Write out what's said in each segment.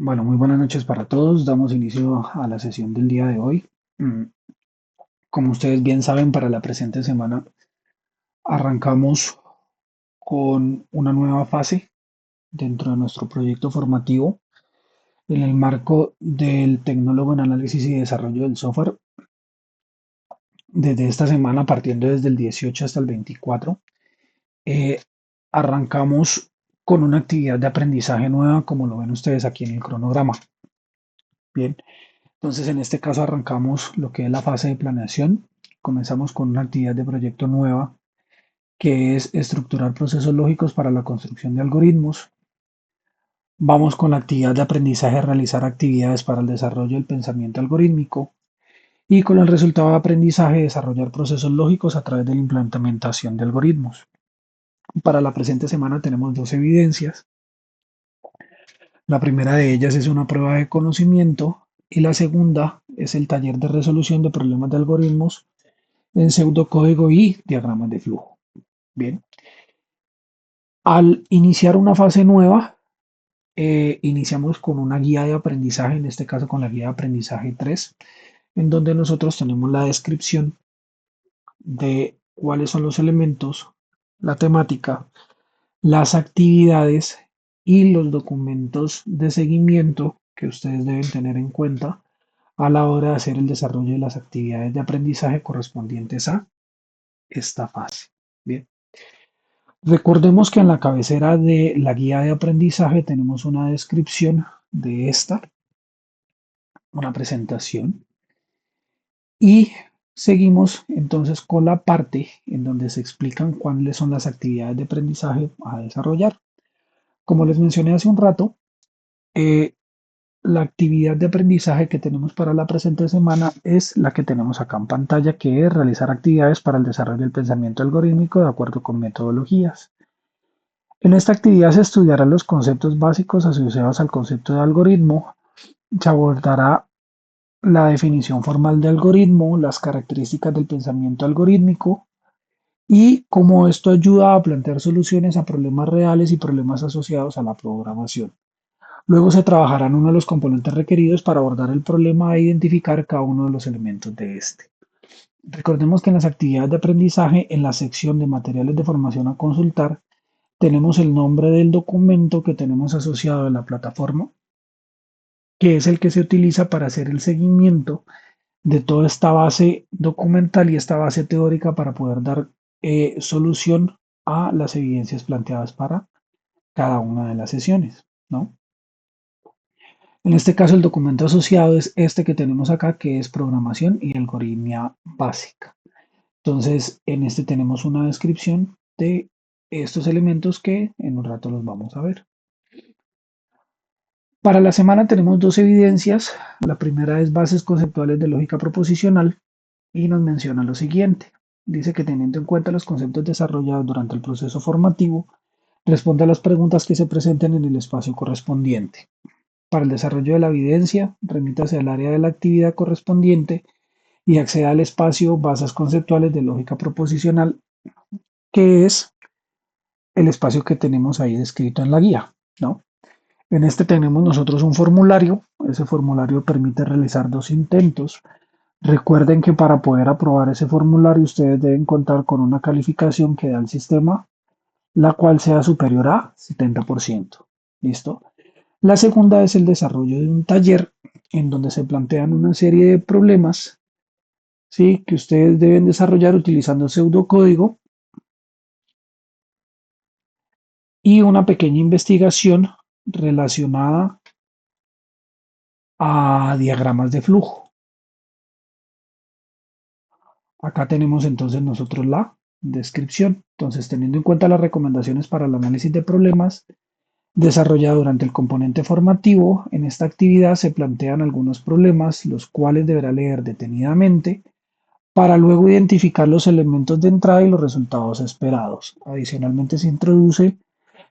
Bueno, muy buenas noches para todos. Damos inicio a la sesión del día de hoy. Mm, Como ustedes bien saben, para la presente semana arrancamos con una nueva fase dentro de nuestro proyecto formativo en el marco del tecnólogo en análisis y desarrollo del software. Desde esta semana, partiendo desde el 18 hasta el 24, eh, arrancamos con una actividad de aprendizaje nueva, como lo ven ustedes aquí en el cronograma. Bien. Entonces, en este caso arrancamos lo que es la fase de planeación. Comenzamos con una actividad de proyecto nueva que es estructurar procesos lógicos para la construcción de algoritmos. Vamos con la actividad de aprendizaje, realizar actividades para el desarrollo del pensamiento algorítmico y con el resultado de aprendizaje, desarrollar procesos lógicos a través de la implementación de algoritmos. Para la presente semana tenemos dos evidencias. La primera de ellas es una prueba de conocimiento y la segunda es el taller de resolución de problemas de algoritmos en pseudocódigo y diagramas de flujo. Bien, al iniciar una fase nueva, iniciamos con una guía de aprendizaje, en este caso con la guía de aprendizaje 3, en donde nosotros tenemos la descripción de cuáles son los elementos, la temática, las actividades y los documentos de seguimiento que ustedes deben tener en cuenta a la hora de hacer el desarrollo de las actividades de aprendizaje correspondientes a esta fase. Bien. Recordemos que en la cabecera de la guía de aprendizaje tenemos una descripción de esta, una presentación, y seguimos entonces con la parte en donde se explican cuáles son las actividades de aprendizaje a desarrollar. Como les mencioné hace un rato, eh, la actividad de aprendizaje que tenemos para la presente semana es la que tenemos acá en pantalla, que es realizar actividades para el desarrollo del pensamiento algorítmico de acuerdo con metodologías. En esta actividad se estudiarán los conceptos básicos asociados al concepto de algoritmo, se abordará la definición formal de algoritmo, las características del pensamiento algorítmico y cómo esto ayuda a plantear soluciones a problemas reales y problemas asociados a la programación. Luego se trabajarán uno de los componentes requeridos para abordar el problema e identificar cada uno de los elementos de este. Recordemos que en las actividades de aprendizaje, en la sección de materiales de formación a consultar, tenemos el nombre del documento que tenemos asociado a la plataforma, que es el que se utiliza para hacer el seguimiento de toda esta base documental y esta base teórica para poder dar solución a las evidencias planteadas para cada una de las sesiones, ¿no? En este caso, el documento asociado es este que tenemos acá, que es programación y algoritmia básica. Entonces, en este tenemos una descripción de estos elementos que en un rato los vamos a ver. Para la semana tenemos dos evidencias. La primera es bases conceptuales de lógica proposicional y nos menciona lo siguiente. Dice que teniendo en cuenta los conceptos desarrollados durante el proceso formativo, responde a las preguntas que se presenten en el espacio correspondiente. Para el desarrollo de la evidencia, remítase al área de la actividad correspondiente y acceda al espacio bases conceptuales de lógica proposicional, que es el espacio que tenemos ahí descrito en la guía, ¿no? En este tenemos nosotros un formulario. Ese formulario permite realizar dos intentos. Recuerden que para poder aprobar ese formulario ustedes deben contar con una calificación que da el sistema, la cual sea superior a 70%. ¿Listo? La segunda es el desarrollo de un taller en donde se plantean una serie de problemas, ¿sí?, que ustedes deben desarrollar utilizando pseudocódigo y una pequeña investigación relacionada a diagramas de flujo. Acá tenemos entonces nosotros la descripción. Entonces, teniendo en cuenta las recomendaciones para el análisis de problemas desarrollado durante el componente formativo, en esta actividad se plantean algunos problemas, los cuales deberá leer detenidamente para luego identificar los elementos de entrada y los resultados esperados. Adicionalmente, se introduce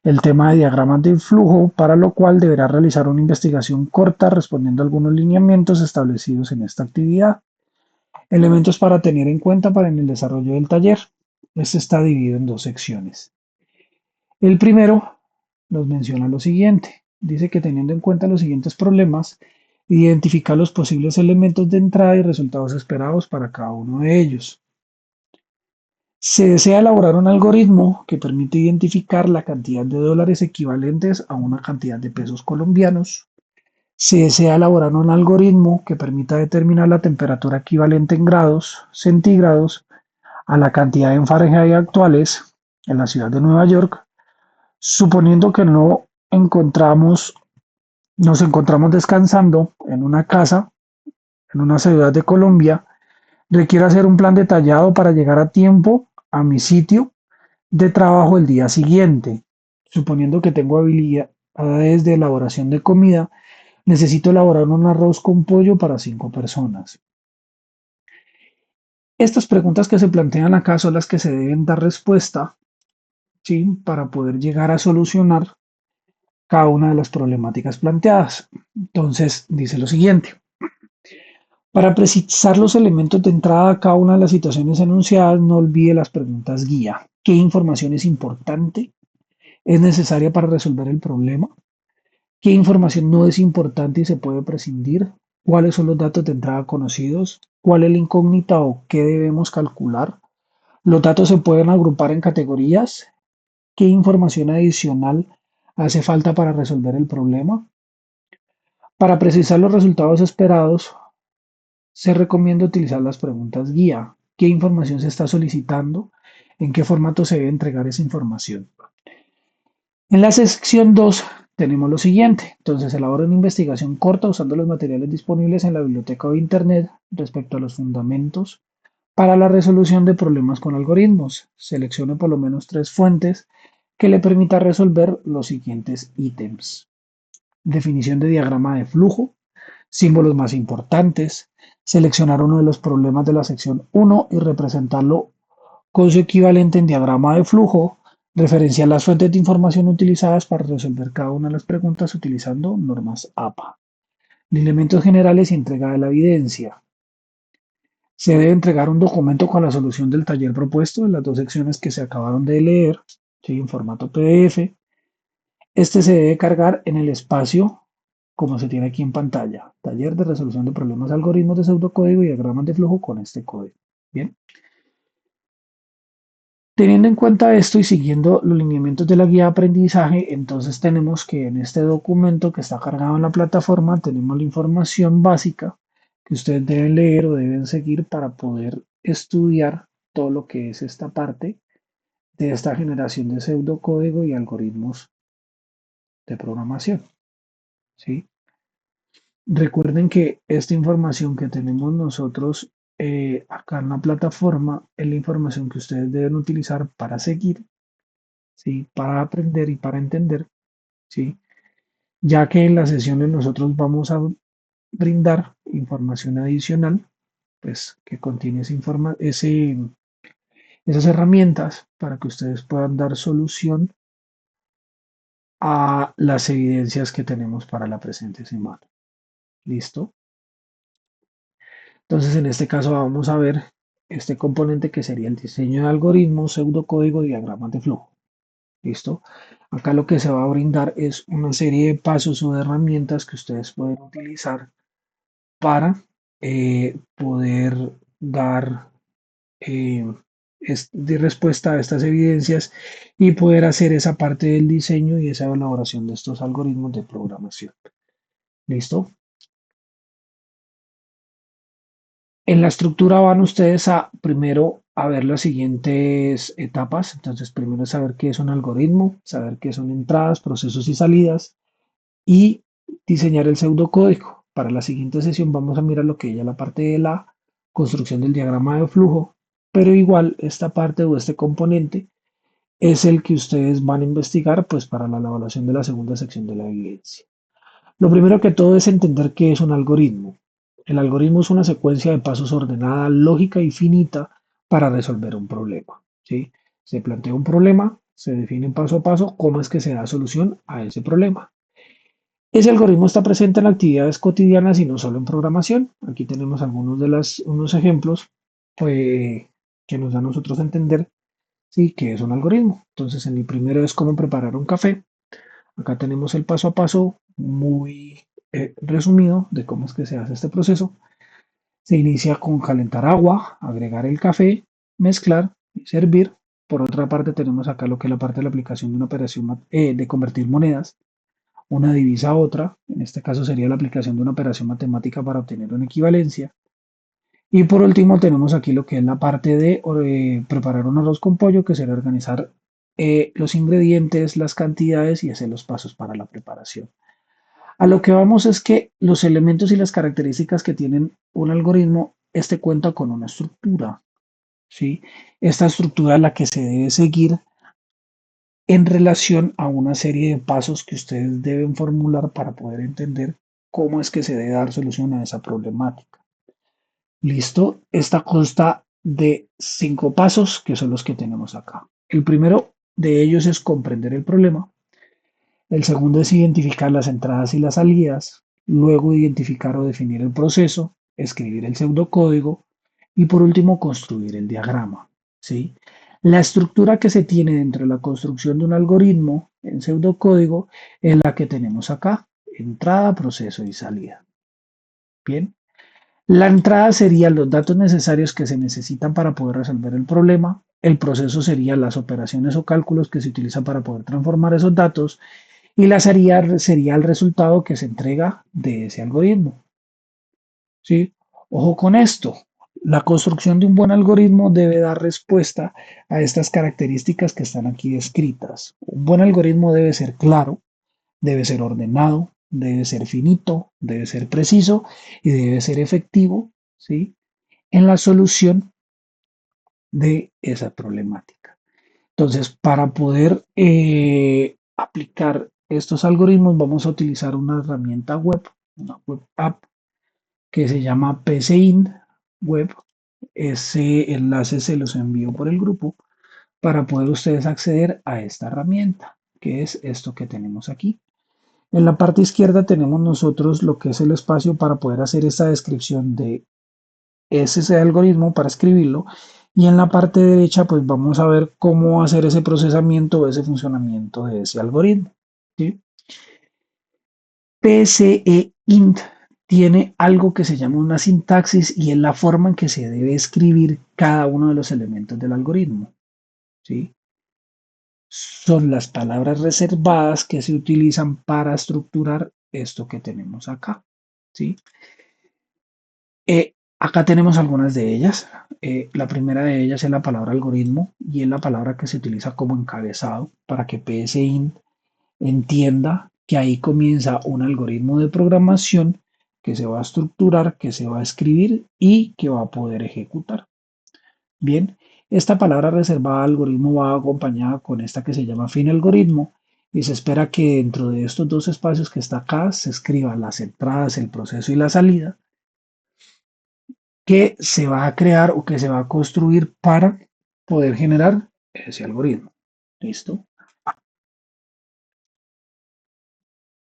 el tema de diagramas de flujo, para lo cual deberá realizar una investigación corta respondiendo a algunos lineamientos establecidos en esta actividad. Elementos para tener en cuenta para en el desarrollo del taller. Este está dividido en dos secciones. El primero nos menciona lo siguiente. Dice que teniendo en cuenta los siguientes problemas, identificar los posibles elementos de entrada y resultados esperados para cada uno de ellos. Se desea elaborar un algoritmo que permite identificar la cantidad de dólares equivalentes a una cantidad de pesos colombianos. Se desea elaborar un algoritmo que permita determinar la temperatura equivalente en grados centígrados a la cantidad en Fahrenheit actuales en la ciudad de Nueva York, suponiendo que nos encontramos descansando en una casa en una ciudad de Colombia, requiere hacer un plan detallado para llegar a tiempo a mi sitio de trabajo el día siguiente. Suponiendo que tengo habilidades de elaboración de comida, necesito elaborar un arroz con pollo para 5 personas. Estas preguntas que se plantean acá son las que se deben dar respuesta, ¿sí? Para poder llegar a solucionar cada una de las problemáticas planteadas. Entonces, dice lo siguiente. Para precisar los elementos de entrada a cada una de las situaciones enunciadas, no olvide las preguntas guía. ¿Qué información es importante? ¿Es necesaria para resolver el problema? ¿Qué información no es importante y se puede prescindir? ¿Cuáles son los datos de entrada conocidos? ¿Cuál es la incógnita o qué debemos calcular? ¿Los datos se pueden agrupar en categorías? ¿Qué información adicional hace falta para resolver el problema? Para precisar los resultados esperados, se recomienda utilizar las preguntas guía. ¿Qué información se está solicitando? ¿En qué formato se debe entregar esa información? En la sección 2 tenemos lo siguiente. Entonces, elabora una investigación corta usando los materiales disponibles en la biblioteca o internet respecto a los fundamentos para la resolución de problemas con algoritmos. Seleccione por lo menos 3 fuentes que le permita resolver los siguientes ítems. Definición de diagrama de flujo, símbolos más importantes, seleccionar uno de los problemas de la sección 1 y representarlo con su equivalente en diagrama de flujo, referenciar las fuentes de información utilizadas para resolver cada una de las preguntas utilizando normas APA. Elementos generales y entrega de la evidencia. Se debe entregar un documento con la solución del taller propuesto en las 2 secciones que se acabaron de leer, ¿sí? En formato PDF. Este se debe cargar en el espacio como se tiene aquí en pantalla. Taller de resolución de problemas, algoritmos de pseudocódigo y diagramas de flujo con este código. Bien. Teniendo en cuenta esto y siguiendo los lineamientos de la guía de aprendizaje, entonces tenemos que en este documento que está cargado en la plataforma tenemos la información básica que ustedes deben leer o deben seguir para poder estudiar todo lo que es esta parte de esta generación de pseudocódigo y algoritmos de programación, ¿sí? Recuerden que esta información que tenemos nosotros acá en la plataforma es la información que ustedes deben utilizar para seguir, ¿sí? Para aprender y para entender, ¿sí? Ya que en las sesiones nosotros vamos a brindar información adicional, pues que contiene esas herramientas para que ustedes puedan dar solución a las evidencias que tenemos para la presente semana. ¿Listo? Entonces, en este caso vamos a ver este componente que sería el diseño de algoritmos, pseudocódigo y diagramas de flujo. ¿Listo? Acá lo que se va a brindar es una serie de pasos o de herramientas que ustedes pueden utilizar para poder dar eh, de respuesta a estas evidencias y poder hacer esa parte del diseño y esa elaboración de estos algoritmos de programación. ¿Listo? En la estructura van ustedes a primero a ver las siguientes etapas. Entonces, primero saber qué es un algoritmo, saber qué son entradas, procesos y salidas y diseñar el pseudocódigo. Para la siguiente sesión vamos a mirar lo que es la parte de la construcción del diagrama de flujo, pero igual esta parte o este componente es el que ustedes van a investigar pues para la elaboración de la segunda sección de la evidencia. Lo primero que todo es entender qué es un algoritmo. El algoritmo es una secuencia de pasos ordenada, lógica y finita para resolver un problema, ¿sí? Se plantea un problema, se define paso a paso cómo es que se da solución a ese problema. Ese algoritmo está presente en actividades cotidianas y no solo en programación. Aquí tenemos unos ejemplos pues, que nos dan a nosotros a entender, ¿sí? Qué es un algoritmo. Entonces, en el primero es cómo preparar un café. Acá tenemos el paso a paso muy resumido de cómo es que se hace este proceso. Se inicia con calentar agua, agregar el café, mezclar y servir. Por otra parte, tenemos acá lo que es la parte de la aplicación de una operación de convertir monedas, una divisa a otra. En este caso sería la aplicación de una operación matemática para obtener una equivalencia. Y por último, tenemos aquí lo que es la parte de preparar un arroz con pollo, que será organizar los ingredientes, las cantidades y hacer los pasos para la preparación. A lo que vamos es que los elementos y las características que tienen un algoritmo, este cuenta con una estructura, ¿sí? Esta estructura es la que se debe seguir en relación a una serie de pasos que ustedes deben formular para poder entender cómo es que se debe dar solución a esa problemática. ¿Listo? Esta consta de 5 pasos que son los que tenemos acá. El primero de ellos es comprender el problema. El segundo es identificar las entradas y las salidas, luego identificar o definir el proceso, escribir el pseudocódigo y por último construir el diagrama. ¿Sí? La estructura que se tiene dentro de la construcción de un algoritmo en pseudocódigo es la que tenemos acá, entrada, proceso y salida. Bien, la entrada sería los datos necesarios que se necesitan para poder resolver el problema. El proceso sería las operaciones o cálculos que se utilizan para poder transformar esos datos y la salida sería el resultado que se entrega de ese algoritmo. ¿Sí? Ojo con esto. La construcción de un buen algoritmo debe dar respuesta a estas características que están aquí descritas. Un buen algoritmo debe ser claro, debe ser ordenado, debe ser finito, debe ser preciso y debe ser efectivo, ¿sí? En la solución de esa problemática. Entonces, para poder aplicar estos algoritmos, vamos a utilizar una herramienta web, una web app que se llama PCInt Web. Ese enlace se los envío por el grupo para poder ustedes acceder a esta herramienta, que es esto que tenemos aquí. En la parte izquierda tenemos nosotros lo que es el espacio para poder hacer esta descripción de ese algoritmo para escribirlo. Y en la parte derecha, pues vamos a ver cómo hacer ese procesamiento o ese funcionamiento de ese algoritmo. ¿Sí? PCEint tiene algo que se llama una sintaxis y es la forma en que se debe escribir cada uno de los elementos del algoritmo. ¿Sí? Son las palabras reservadas que se utilizan para estructurar esto que tenemos acá. ¿Sí? Acá tenemos algunas de ellas. La primera de ellas es la palabra algoritmo y es la palabra que se utiliza como encabezado para que PSInt entienda que ahí comienza un algoritmo de programación que se va a estructurar, que se va a escribir y que va a poder ejecutar. Bien, esta palabra reservada algoritmo va acompañada con esta que se llama fin algoritmo y se espera que dentro de estos dos espacios que está acá se escriban las entradas, el proceso y la salida que se va a crear o que se va a construir para poder generar ese algoritmo. ¿Listo?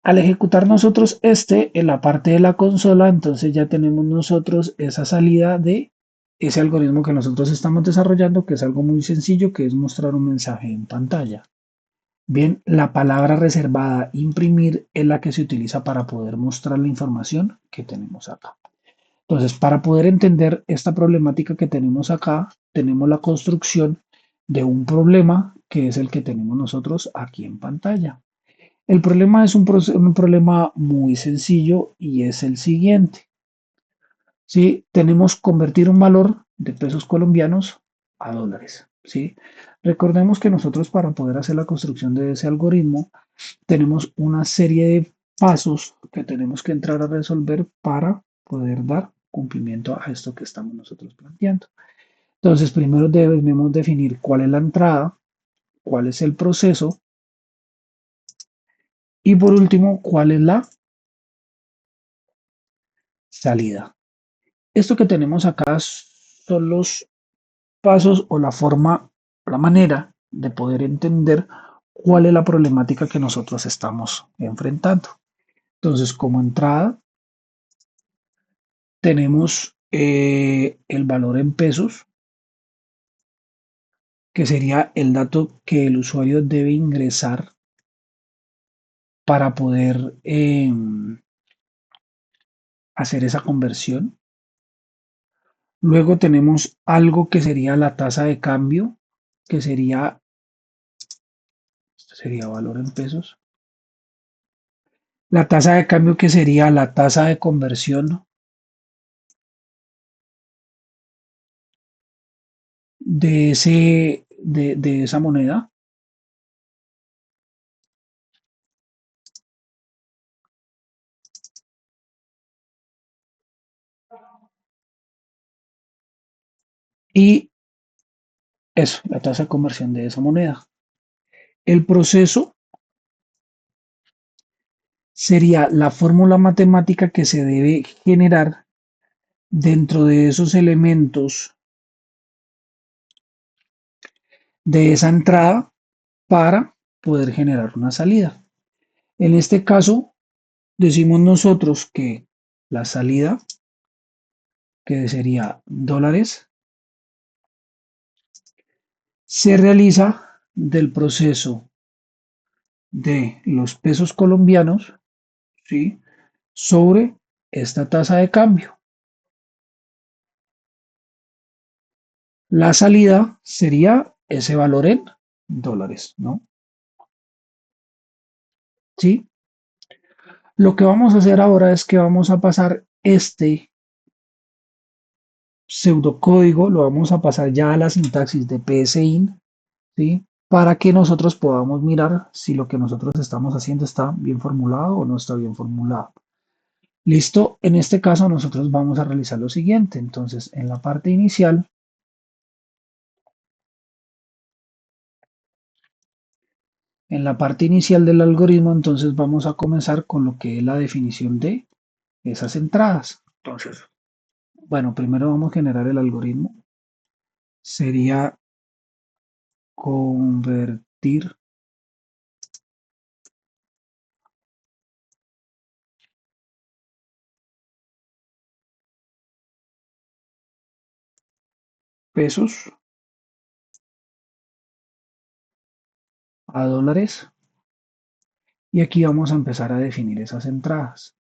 Al ejecutar nosotros en la parte de la consola, entonces ya tenemos nosotros esa salida de ese algoritmo que nosotros estamos desarrollando, que es algo muy sencillo, que es mostrar un mensaje en pantalla. Bien, la palabra reservada imprimir es la que se utiliza para poder mostrar la información que tenemos acá. Entonces, para poder entender esta problemática que tenemos acá, tenemos la construcción de un problema que es el que tenemos nosotros aquí en pantalla. El problema es un problema muy sencillo y es el siguiente. ¿Sí? Tenemos convertir un valor de pesos colombianos a dólares. ¿Sí? Recordemos que nosotros para poder hacer la construcción de ese algoritmo tenemos una serie de pasos que tenemos que entrar a resolver para poder dar cumplimiento a esto que estamos nosotros planteando. Entonces, primero debemos definir cuál es la entrada, cuál es el proceso y por último, cuál es la salida. Esto que tenemos acá son los pasos o la forma, la manera de poder entender cuál es la problemática que nosotros estamos enfrentando. Entonces, como entrada, tenemos el valor en pesos, que sería el dato que el usuario debe ingresar para poder hacer esa conversión. Luego tenemos algo que sería la tasa de cambio, que sería, esto sería valor en pesos. La tasa de cambio que sería la tasa de conversión de esa moneda. Y eso, la tasa de conversión de esa moneda. El proceso sería la fórmula matemática que se debe generar dentro de esos elementos de esa entrada para poder generar una salida. En este caso, decimos nosotros que la salida, que sería dólares, se realiza del proceso de los pesos colombianos, ¿sí?, sobre esta tasa de cambio. La salida sería ese valor en dólares, ¿no? ¿Sí? Lo que vamos a hacer ahora es que vamos a pasar este pseudocódigo, lo vamos a pasar ya a la sintaxis de PSIN, ¿sí? Para que nosotros podamos mirar si lo que nosotros estamos haciendo está bien formulado o no está bien formulado. Listo, en este caso nosotros vamos a realizar lo siguiente. Entonces, en la parte inicial del algoritmo, entonces vamos a comenzar con lo que es la definición de esas entradas. Entonces, bueno, primero vamos a generar el algoritmo. Sería convertir pesos a dólares y aquí vamos a empezar a definir esas entradas.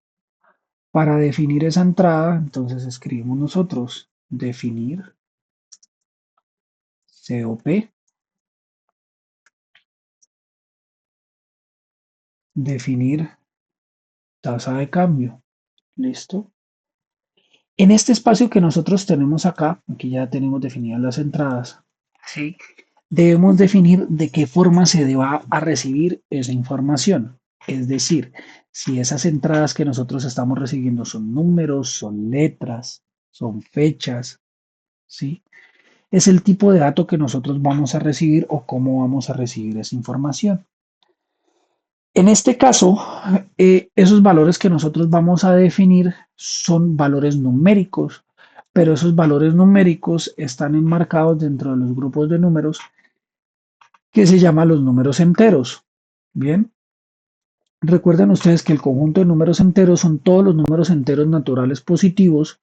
Para definir esa entrada, entonces escribimos nosotros definir COP, definir tasa de cambio. ¿Listo? En este espacio que nosotros tenemos acá, aquí ya tenemos definidas las entradas, ¿sí?, debemos definir de qué forma se va a recibir esa información. Es decir, si esas entradas que nosotros estamos recibiendo son números, son letras, son fechas, ¿sí? Es el tipo de dato que nosotros vamos a recibir o cómo vamos a recibir esa información. En este caso, esos valores que nosotros vamos a definir son valores numéricos, pero esos valores numéricos están enmarcados dentro de los grupos de números que se llaman los números enteros. Bien, recuerden ustedes que el conjunto de números enteros son todos los números enteros naturales positivos,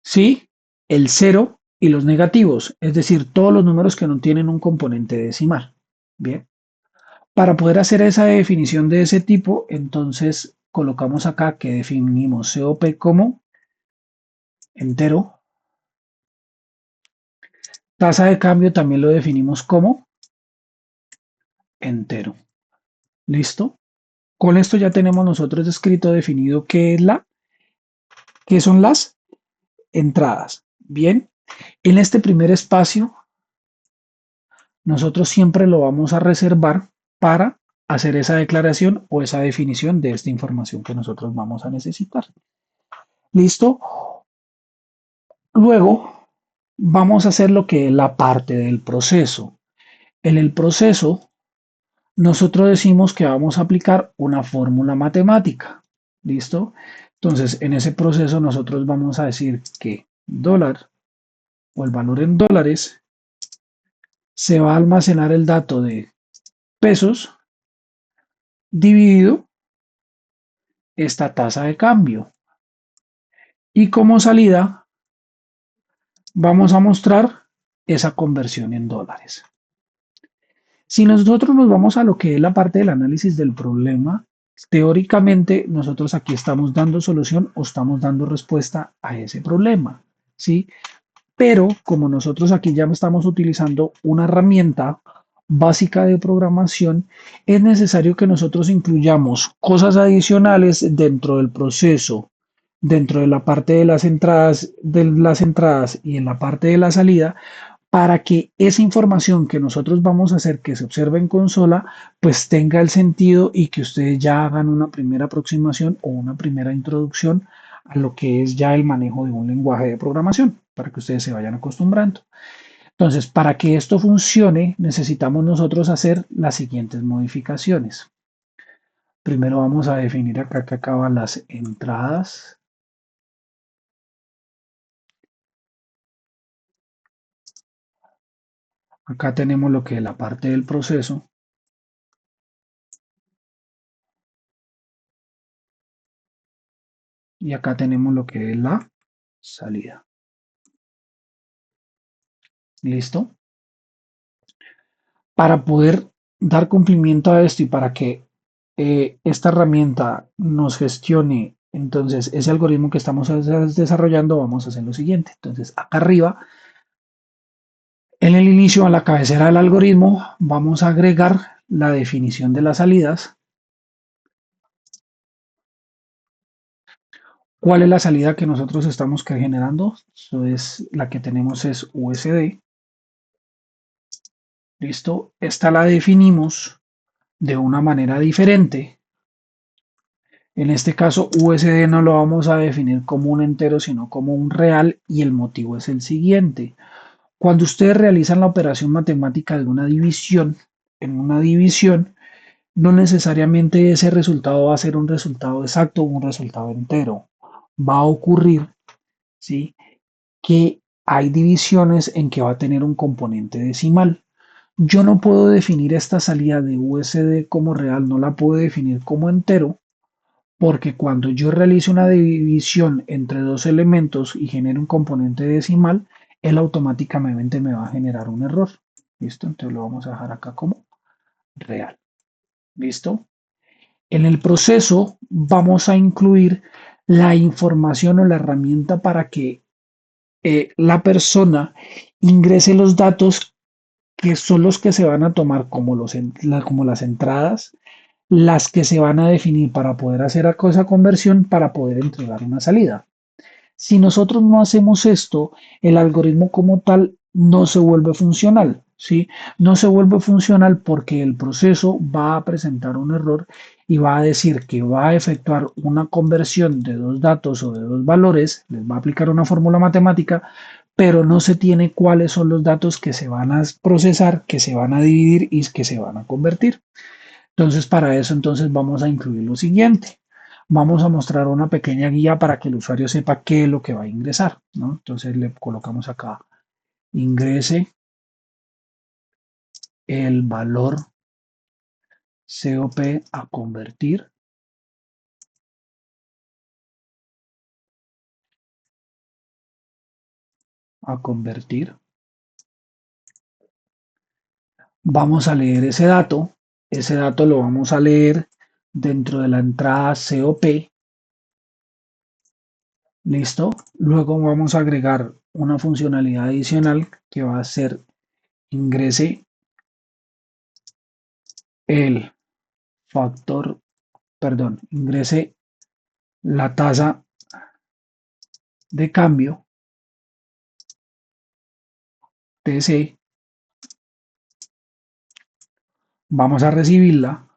¿sí? El cero y los negativos, es decir, todos los números que no tienen un componente decimal. Bien, para poder hacer esa definición de ese tipo, entonces colocamos acá que definimos COP como entero, tasa de cambio también lo definimos como entero. ¿Listo? Con esto ya tenemos nosotros escrito definido qué son las entradas. Bien, en este primer espacio nosotros siempre lo vamos a reservar para hacer esa declaración o esa definición de esta información que nosotros vamos a necesitar. ¿Listo? Luego vamos a hacer lo que es la parte del proceso. En el proceso nosotros decimos que vamos a aplicar una fórmula matemática. ¿Listo? Entonces, en ese proceso nosotros vamos a decir que dólar o el valor en dólares se va a almacenar el dato de pesos dividido esta tasa de cambio. Y como salida vamos a mostrar esa conversión en dólares. Si nosotros nos vamos a lo que es la parte del análisis del problema, teóricamente nosotros aquí estamos dando solución o estamos dando respuesta a ese problema, ¿sí? Pero como nosotros aquí ya estamos utilizando una herramienta básica de programación, es necesario que nosotros incluyamos cosas adicionales dentro del proceso, dentro de la parte de las entradas y en la parte de la salida, para que esa información que nosotros vamos a hacer que se observe en consola, pues tenga el sentido y que ustedes ya hagan una primera aproximación o una primera introducción a lo que es ya el manejo de un lenguaje de programación, para que ustedes se vayan acostumbrando. Entonces, para que esto funcione, necesitamos nosotros hacer las siguientes modificaciones. Primero vamos a definir acá que acaban las entradas. Acá tenemos lo que es la parte del proceso y acá tenemos lo que es la salida. ¿Listo? Para poder dar cumplimiento a esto y para que esta herramienta nos gestione entonces ese algoritmo que estamos desarrollando, vamos a hacer lo siguiente. Entonces, acá arriba, en el inicio, a la cabecera del algoritmo, vamos a agregar la definición de las salidas. ¿Cuál es la salida que nosotros estamos generando? Eso es la que tenemos es USD. ¿Listo? Esta la definimos de una manera diferente. En este caso, USD no lo vamos a definir como un entero, sino como un real, y el motivo es el siguiente. Cuando ustedes realizan la operación matemática de una división, en una división, no necesariamente ese resultado va a ser un resultado exacto o un resultado entero. Va a ocurrir, ¿sí?, que hay divisiones en que va a tener un componente decimal. Yo no puedo definir esta salida de USD como real, no la puedo definir como entero, porque cuando yo realizo una división entre dos elementos y genero un componente decimal, él automáticamente me va a generar un error. ¿Listo? Entonces lo vamos a dejar acá como real. ¿Listo? En el proceso vamos a incluir la información o la herramienta para que la persona ingrese los datos que son los que se van a tomar como las entradas, las que se van a definir para poder hacer esa conversión para poder entregar una salida. Si nosotros no hacemos esto, el algoritmo como tal no se vuelve funcional, ¿sí? No se vuelve funcional porque el proceso va a presentar un error y va a decir que va a efectuar una conversión de dos datos o de dos valores, les va a aplicar una fórmula matemática, pero no se tiene cuáles son los datos que se van a procesar, que se van a dividir y que se van a convertir. Entonces, para eso, entonces vamos a incluir lo siguiente. Vamos a mostrar una pequeña guía para que el usuario sepa qué es lo que va a ingresar, ¿no? Entonces le colocamos acá, ingrese el valor COP a convertir, a convertir. Vamos a leer ese dato lo vamos a leer dentro de la entrada COP, ¿listo? Luego vamos a agregar una funcionalidad adicional que va a ser ingrese el factor, perdón, ingrese la tasa de cambio TC, vamos a recibirla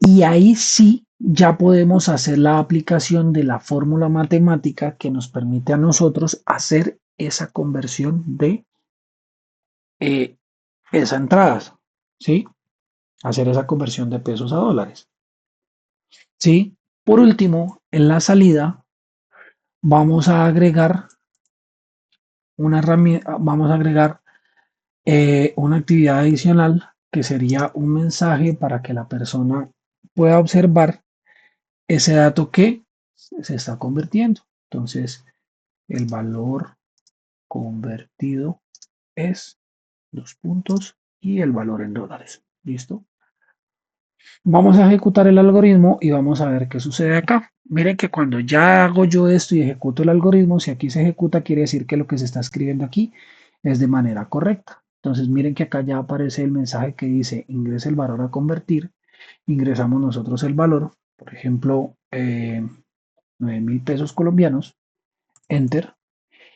y ahí sí ya podemos hacer la aplicación de la fórmula matemática que nos permite a nosotros hacer esa conversión de eh, esa entrada, ¿sí? Hacer esa conversión de pesos a dólares, ¿sí? Por último, en la salida vamos a agregar una herramienta, vamos a agregar una actividad adicional que sería un mensaje para que la persona pueda observar ese dato que se está convirtiendo. Entonces, el valor convertido es los puntos y el valor en dólares. ¿Listo? Vamos a ejecutar el algoritmo y vamos a ver qué sucede acá. Miren que cuando ya hago yo esto y ejecuto el algoritmo, si aquí se ejecuta, quiere decir que lo que se está escribiendo aquí es de manera correcta. Entonces miren que acá ya aparece el mensaje que dice ingrese el valor a convertir. Ingresamos nosotros el valor, por ejemplo, 9.000 pesos colombianos, enter.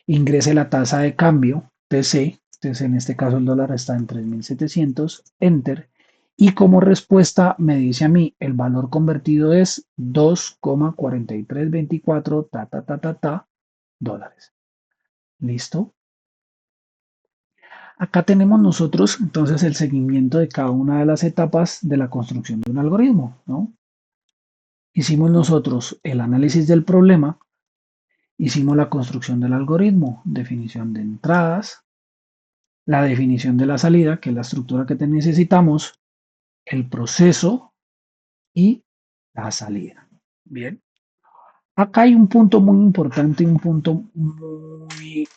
Ingrese la tasa de cambio, TC, entonces en este caso el dólar está en 3.700, enter, y como respuesta me dice a mí, el valor convertido es 2,4324 dólares. ¿Listo? Acá tenemos nosotros entonces el seguimiento de cada una de las etapas de la construcción de un algoritmo, ¿no? Hicimos nosotros el análisis del problema, hicimos la construcción del algoritmo, definición de entradas, la definición de la salida, que es la estructura que necesitamos, el proceso y la salida. Bien. Acá hay un punto muy importante, un punto muy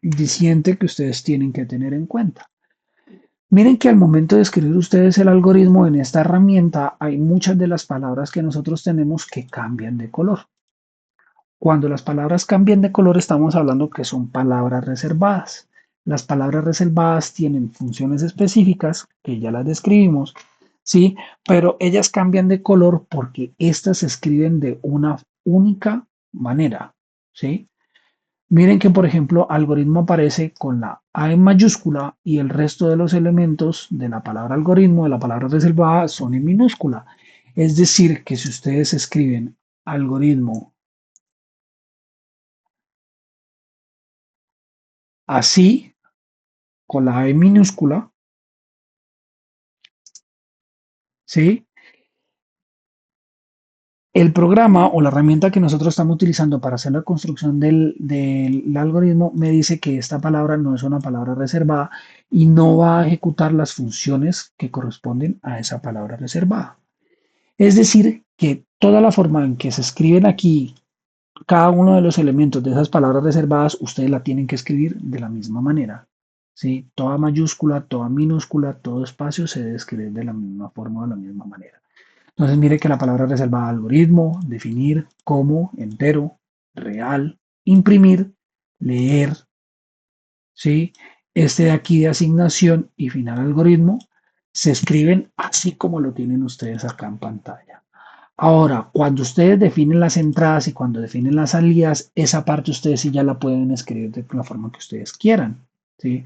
diciente que ustedes tienen que tener en cuenta. Miren que al momento de escribir ustedes el algoritmo en esta herramienta, hay muchas de las palabras que nosotros tenemos que cambian de color. Cuando las palabras cambian de color, estamos hablando que son palabras reservadas. Las palabras reservadas tienen funciones específicas, que ya las describimos, ¿sí? Pero ellas cambian de color porque estas se escriben de una única manera, ¿sí? Miren que, por ejemplo, algoritmo aparece con la A en mayúscula y el resto de los elementos de la palabra algoritmo, de la palabra reservada, son en minúscula. Es decir, que si ustedes escriben algoritmo así, con la E minúscula, ¿sí? El programa o la herramienta que nosotros estamos utilizando para hacer la construcción del algoritmo me dice que esta palabra no es una palabra reservada y no va a ejecutar las funciones que corresponden a esa palabra reservada. Es decir, que toda la forma en que se escriben aquí cada uno de los elementos de esas palabras reservadas, ustedes la tienen que escribir de la misma manera. ¿Sí? Toda mayúscula, toda minúscula, todo espacio se debe escribir de la misma forma, de la misma manera. Entonces mire que la palabra reservada algoritmo, definir, como, entero, real, imprimir, leer, ¿sí? Este de aquí de asignación y final algoritmo se escriben así como lo tienen ustedes acá en pantalla. Ahora, cuando ustedes definen las entradas y cuando definen las salidas, esa parte ustedes sí ya la pueden escribir de la forma que ustedes quieran, ¿sí?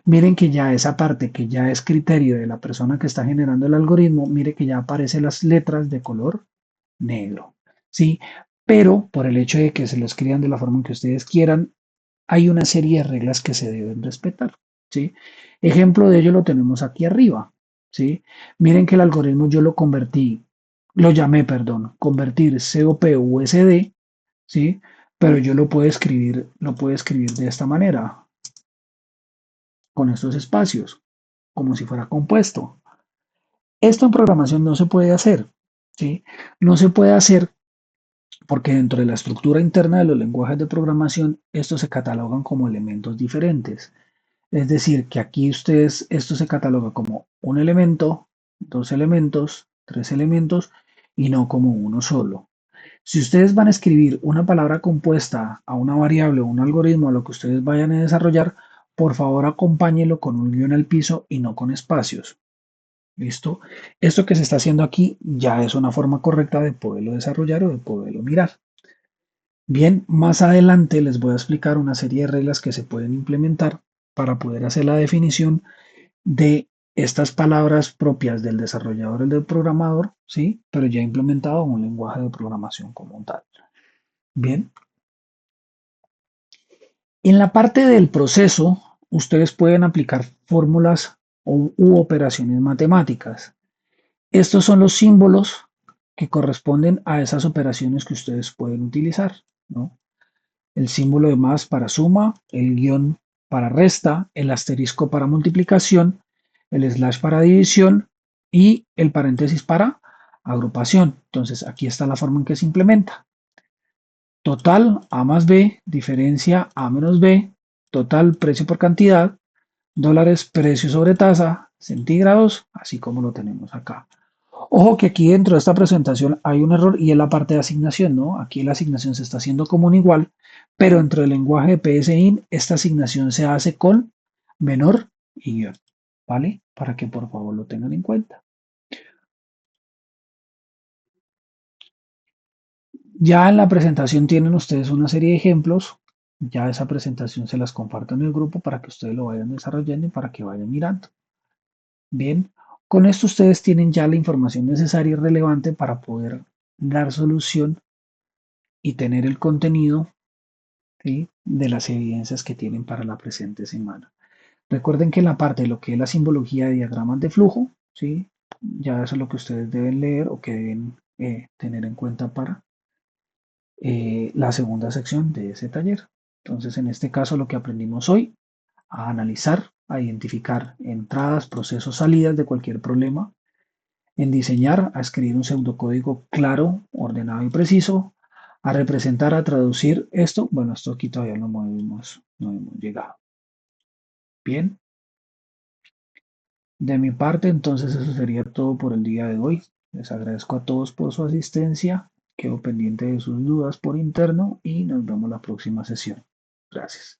Miren que ya esa parte que ya es criterio de la persona que está generando el algoritmo, mire que ya aparecen las letras de color negro, ¿sí? Pero por el hecho de que se lo escriban de la forma en que ustedes quieran, hay una serie de reglas que se deben respetar, ¿sí? Ejemplo de ello lo tenemos aquí arriba, ¿sí? Miren que el algoritmo yo lo llamé, perdón, convertir COP USD, ¿sí? Pero yo lo puedo escribir de esta manera, con estos espacios, como si fuera compuesto. Esto en programación no se puede hacer, ¿sí? No se puede hacer porque dentro de la estructura interna de los lenguajes de programación, estos se catalogan como elementos diferentes. Es decir, que aquí esto se cataloga como un elemento, dos elementos, tres elementos y no como uno solo. Si ustedes van a escribir una palabra compuesta a una variable o un algoritmo a lo que ustedes vayan a desarrollar, por favor acompáñenlo con un guión al piso y no con espacios. ¿Listo? Esto que se está haciendo aquí ya es una forma correcta de poderlo desarrollar o de poderlo mirar. Bien, más adelante les voy a explicar una serie de reglas que se pueden implementar para poder hacer la definición de estas palabras propias del desarrollador y del programador, ¿sí? Pero ya implementado en un lenguaje de programación como tal. Bien, en la parte del proceso, ustedes pueden aplicar fórmulas u operaciones matemáticas. Estos son los símbolos que corresponden a esas operaciones que ustedes pueden utilizar, ¿no? El símbolo de más para suma, el guión para resta, el asterisco para multiplicación, el slash para división y el paréntesis para agrupación. Entonces, aquí está la forma en que se implementa. Total A más B, diferencia A menos B, total precio por cantidad, dólares precio sobre tasa, centígrados, así como lo tenemos acá. Ojo que aquí dentro de esta presentación hay un error y es la parte de asignación, ¿no? Aquí la asignación se está haciendo como un igual, pero dentro del lenguaje de PSIN esta asignación se hace con menor y guión, ¿vale? Para que por favor lo tengan en cuenta. Ya en la presentación tienen ustedes una serie de ejemplos, ya esa presentación se las comparto en el grupo para que ustedes lo vayan desarrollando y para que vayan mirando. Bien, con esto ustedes tienen ya la información necesaria y relevante para poder dar solución y tener el contenido, ¿sí?, de las evidencias que tienen para la presente semana. Recuerden que en la parte de lo que es la simbología de diagramas de flujo, ¿sí?, ya eso es lo que ustedes deben leer o que deben tener en cuenta para la segunda sección de ese taller. Entonces, en este caso, lo que aprendimos hoy, a analizar, a identificar entradas, procesos, salidas de cualquier problema, en diseñar, a escribir un pseudocódigo claro, ordenado y preciso, a representar, a traducir esto. Bueno, esto aquí todavía no hemos llegado. Bien, de mi parte, entonces eso sería todo por el día de hoy. Les agradezco a todos por su asistencia. Quedo pendiente de sus dudas por interno y nos vemos la próxima sesión. Gracias.